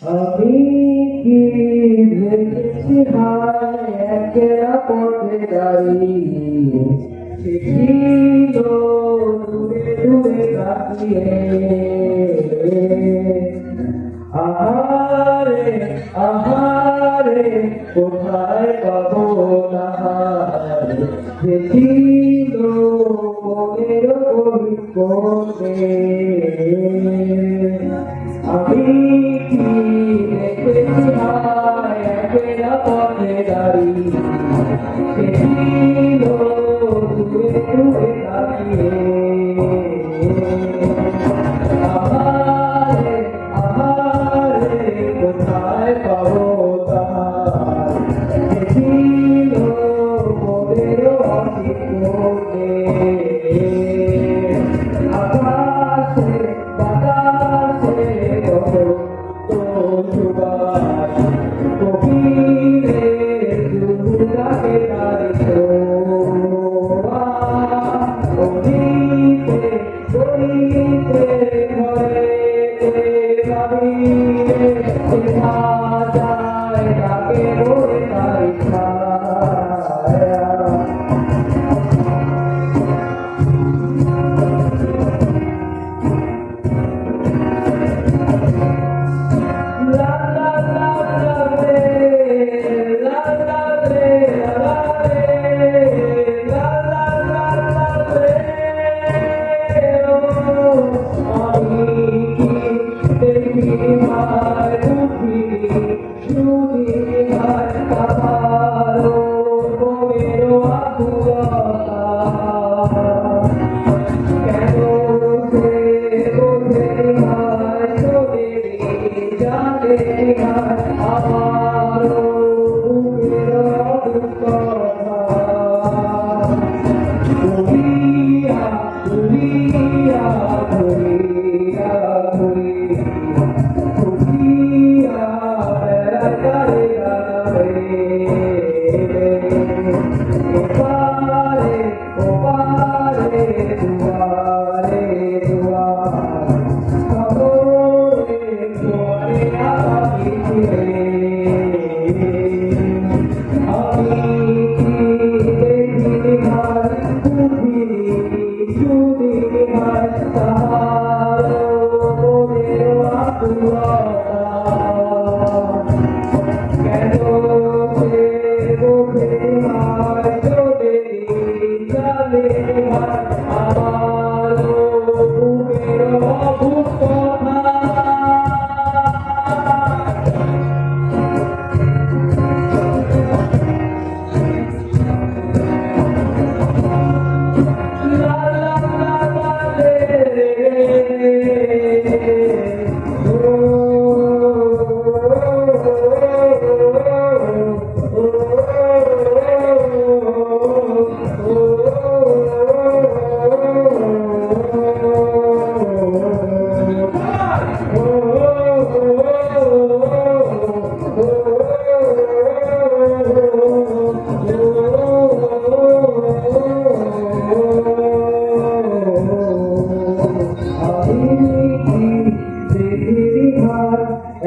আমি কি ভেবেছি হায় একেরা পথে দাঁড়িয়ে ছিল দূরে দূরে কাটিয়ে আহারে আহারে কোথায় পাবো তাহারে যে ছিল মনের পরিকল্পনে আমি কি দেখেছি হায় একেরা পথে দাঁড়িয়ে ছিল দূরে দূরে কাটিয়ে আহারে আহারে কোথায় পাবো তাহার যে ছিল মনের অতিক্রমে আকাশে বাতাসে সুবাস কবিরে দুর্গাকে তার ছোঁয়া অতীতে গলিতে ঘরে ভাবিরে দেখা যায় তাকে বলে তার ছায়া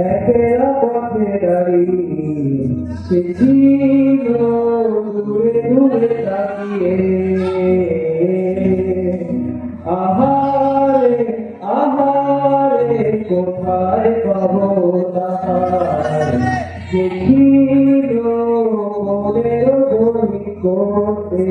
একেরা পথে দাঁড়িয়ে সে ছিল দূরে দূরে তাকিয়ে আহারে আহারে কোথায় পাবো তাহার যে ছিল মনের করতে